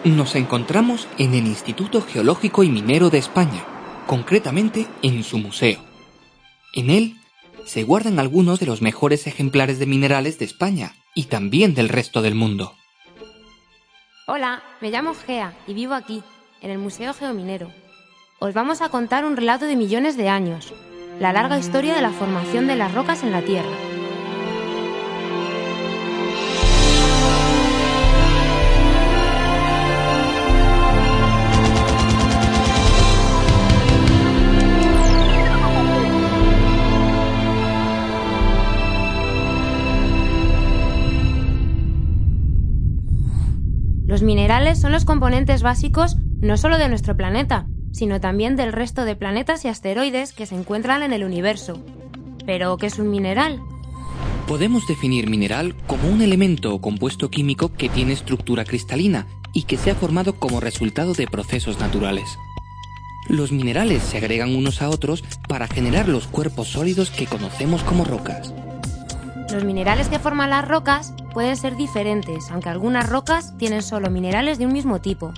Nos encontramos en el Instituto Geológico y Minero de España, concretamente en su museo. En él se guardan algunos de los mejores ejemplares de minerales de España y también del resto del mundo. Hola, me llamo Gea y vivo aquí, en el Museo Geominero. Os vamos a contar un relato de millones de años, la larga historia de la formación de las rocas en la Tierra. Los minerales son los componentes básicos no solo de nuestro planeta, sino también del resto de planetas y asteroides que se encuentran en el universo. ¿Pero qué es un mineral? Podemos definir mineral como un elemento o compuesto químico que tiene estructura cristalina y que se ha formado como resultado de procesos naturales. Los minerales se agregan unos a otros para generar los cuerpos sólidos que conocemos como rocas. Los minerales que forman las rocas pueden ser diferentes, aunque algunas rocas tienen solo minerales de un mismo tipo.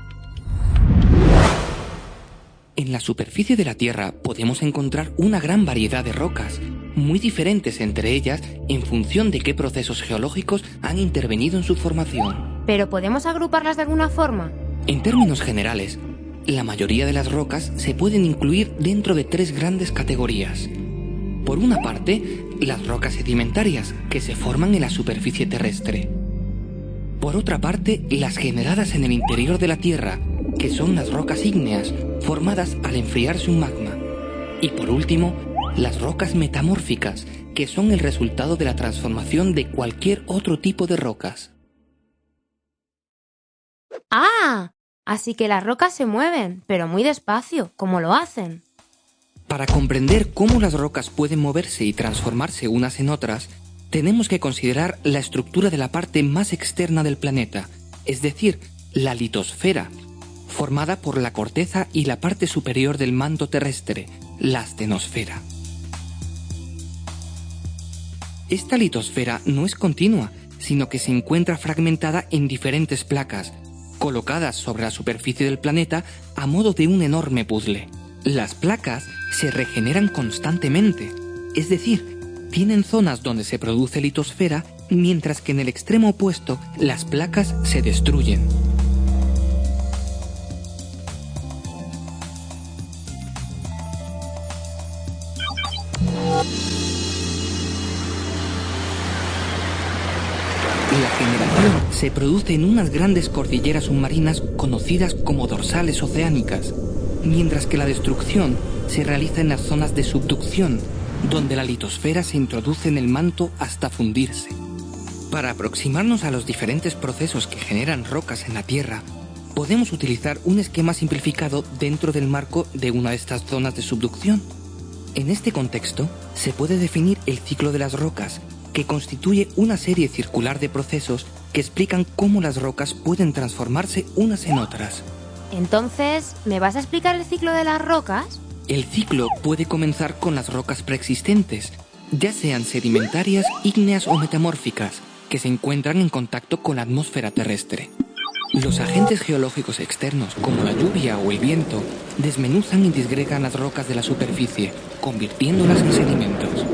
En la superficie de la Tierra podemos encontrar una gran variedad de rocas, muy diferentes entre ellas en función de qué procesos geológicos han intervenido en su formación. ¿Pero podemos agruparlas de alguna forma? En términos generales, la mayoría de las rocas se pueden incluir dentro de tres grandes categorías. Por una parte, las rocas sedimentarias, que se forman en la superficie terrestre. Por otra parte, las generadas en el interior de la Tierra, que son las rocas ígneas, formadas al enfriarse un magma. Y por último, las rocas metamórficas, que son el resultado de la transformación de cualquier otro tipo de rocas. ¡Ah! Así que las rocas se mueven, pero muy despacio, ¿cómo lo hacen? Para comprender cómo las rocas pueden moverse y transformarse unas en otras, tenemos que considerar la estructura de la parte más externa del planeta, es decir, la litosfera, formada por la corteza y la parte superior del manto terrestre, la astenosfera. Esta litosfera no es continua, sino que se encuentra fragmentada en diferentes placas, colocadas sobre la superficie del planeta a modo de un enorme puzzle. Las placas se regeneran constantemente, es decir, tienen zonas donde se produce litosfera, mientras que en el extremo opuesto las placas se destruyen. La generación se produce en unas grandes cordilleras submarinas conocidas como dorsales oceánicas, mientras que la destrucción se realiza en las zonas de subducción, donde la litosfera se introduce en el manto hasta fundirse. Para aproximarnos a los diferentes procesos que generan rocas en la Tierra, podemos utilizar un esquema simplificado dentro del marco de una de estas zonas de subducción. En este contexto, se puede definir el ciclo de las rocas, que constituye una serie circular de procesos que explican cómo las rocas pueden transformarse unas en otras. Entonces, ¿me vas a explicar el ciclo de las rocas? El ciclo puede comenzar con las rocas preexistentes, ya sean sedimentarias, ígneas o metamórficas, que se encuentran en contacto con la atmósfera terrestre. Los agentes geológicos externos, como la lluvia o el viento, desmenuzan y disgregan las rocas de la superficie, convirtiéndolas en sedimentos.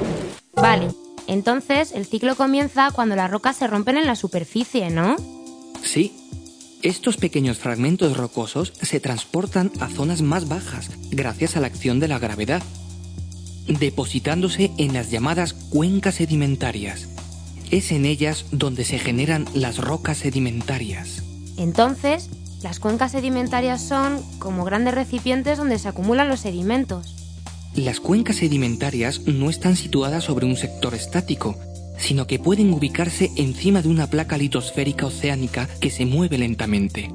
Vale, entonces el ciclo comienza cuando las rocas se rompen en la superficie, ¿no? Sí. Estos pequeños fragmentos rocosos se transportan a zonas más bajas gracias a la acción de la gravedad, depositándose en las llamadas cuencas sedimentarias. Es en ellas donde se generan las rocas sedimentarias. Entonces, las cuencas sedimentarias son como grandes recipientes donde se acumulan los sedimentos. Las cuencas sedimentarias no están situadas sobre un sector estático, sino que pueden ubicarse encima de una placa litosférica oceánica que se mueve lentamente,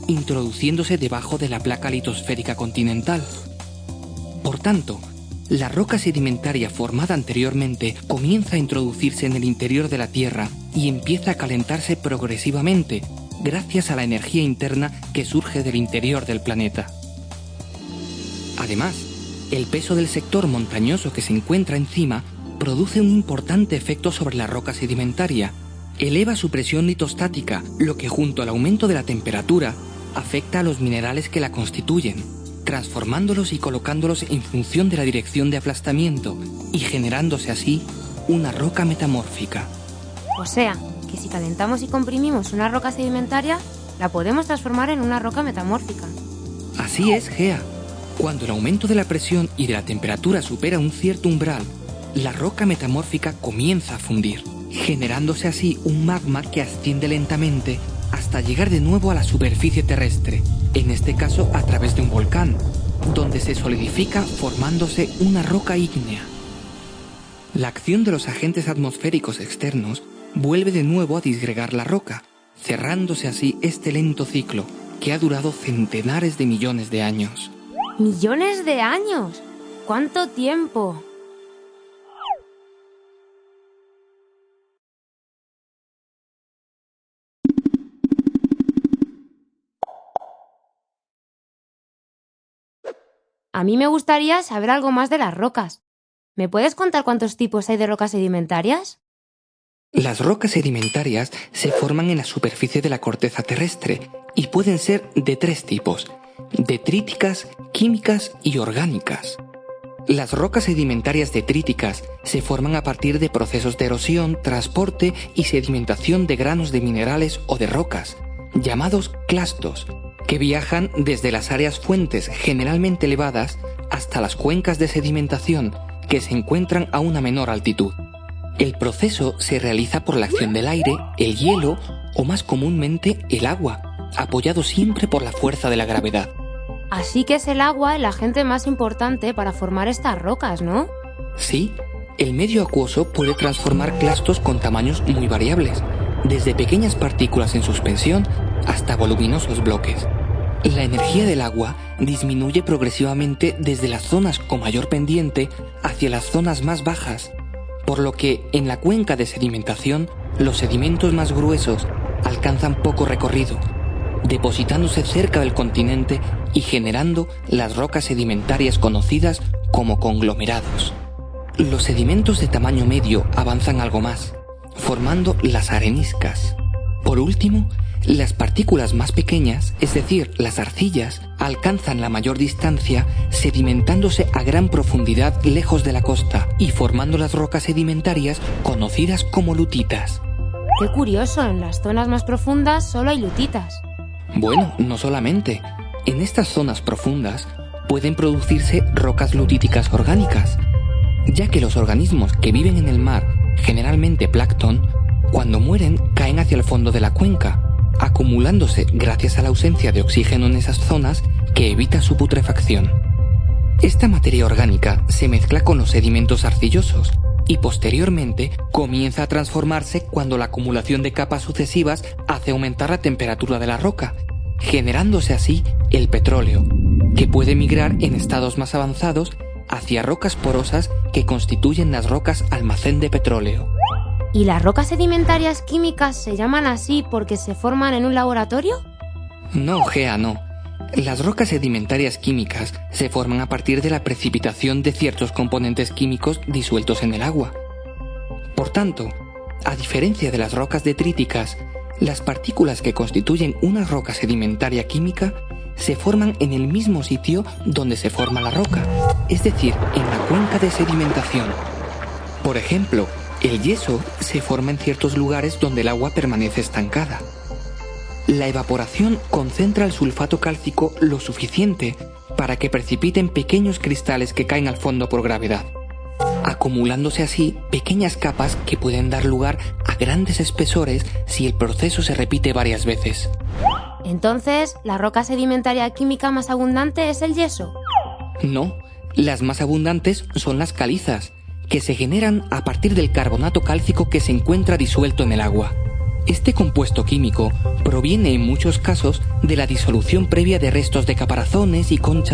introduciéndose debajo de la placa litosférica continental. Por tanto, la roca sedimentaria formada anteriormente comienza a introducirse en el interior de la Tierra y empieza a calentarse progresivamente, gracias a la energía interna que surge del interior del planeta. Además, el peso del sector montañoso que se encuentra encima produce un importante efecto sobre la roca sedimentaria. Eleva su presión litostática, lo que junto al aumento de la temperatura afecta a los minerales que la constituyen, transformándolos y colocándolos en función de la dirección de aplastamiento y generándose así una roca metamórfica. O sea, que si calentamos y comprimimos una roca sedimentaria, la podemos transformar en una roca metamórfica. Así es, Gea. Cuando el aumento de la presión y de la temperatura supera un cierto umbral, la roca metamórfica comienza a fundir, generándose así un magma que asciende lentamente hasta llegar de nuevo a la superficie terrestre, en este caso a través de un volcán, donde se solidifica formándose una roca ígnea. La acción de los agentes atmosféricos externos vuelve de nuevo a disgregar la roca, cerrándose así este lento ciclo que ha durado centenares de millones de años. ¡Millones de años! ¿Cuánto tiempo? A mí me gustaría saber algo más de las rocas. ¿Me puedes contar cuántos tipos hay de rocas sedimentarias? Las rocas sedimentarias se forman en la superficie de la corteza terrestre y pueden ser de 3 tipos: detríticas, químicas y orgánicas. Las rocas sedimentarias detríticas se forman a partir de procesos de erosión, transporte y sedimentación de granos de minerales o de rocas, llamados clastos, que viajan desde las áreas fuentes generalmente elevadas hasta las cuencas de sedimentación que se encuentran a una menor altitud. El proceso se realiza por la acción del aire, el hielo o más comúnmente el agua, apoyado siempre por la fuerza de la gravedad. Así que es el agua el agente más importante para formar estas rocas, ¿no? Sí, el medio acuoso puede transformar clastos con tamaños muy variables, desde pequeñas partículas en suspensión hasta voluminosos bloques. La energía del agua disminuye progresivamente desde las zonas con mayor pendiente hacia las zonas más bajas, por lo que en la cuenca de sedimentación los sedimentos más gruesos alcanzan poco recorrido, depositándose cerca del continente y generando las rocas sedimentarias conocidas como conglomerados. Los sedimentos de tamaño medio avanzan algo más, formando las areniscas. Por último, las partículas más pequeñas, es decir, las arcillas, alcanzan la mayor distancia sedimentándose a gran profundidad lejos de la costa y formando las rocas sedimentarias conocidas como lutitas. ¡Qué curioso! En las zonas más profundas solo hay lutitas. Bueno, no solamente. En estas zonas profundas pueden producirse rocas lutíticas orgánicas, ya que los organismos que viven en el mar, generalmente plancton, cuando mueren caen hacia el fondo de la cuenca, acumulándose gracias a la ausencia de oxígeno en esas zonas que evita su putrefacción. Esta materia orgánica se mezcla con los sedimentos arcillosos y posteriormente comienza a transformarse cuando la acumulación de capas sucesivas hace aumentar la temperatura de la roca, generándose así el petróleo, que puede migrar en estados más avanzados hacia rocas porosas que constituyen las rocas almacén de petróleo. ¿Y las rocas sedimentarias químicas se llaman así porque se forman en un laboratorio? No, Gea, no. Las rocas sedimentarias químicas se forman a partir de la precipitación de ciertos componentes químicos disueltos en el agua. Por tanto, a diferencia de las rocas detríticas, las partículas que constituyen una roca sedimentaria química se forman en el mismo sitio donde se forma la roca, es decir, en la cuenca de sedimentación. Por ejemplo, el yeso se forma en ciertos lugares donde el agua permanece estancada. La evaporación concentra el sulfato cálcico lo suficiente para que precipiten pequeños cristales que caen al fondo por gravedad, acumulándose así pequeñas capas que pueden dar lugar a grandes espesores si el proceso se repite varias veces. Entonces, ¿la roca sedimentaria química más abundante es el yeso? No, las más abundantes son las calizas, que se generan a partir del carbonato cálcico que se encuentra disuelto en el agua. Este compuesto químico proviene en muchos casos de la disolución previa de restos de caparazones y conchas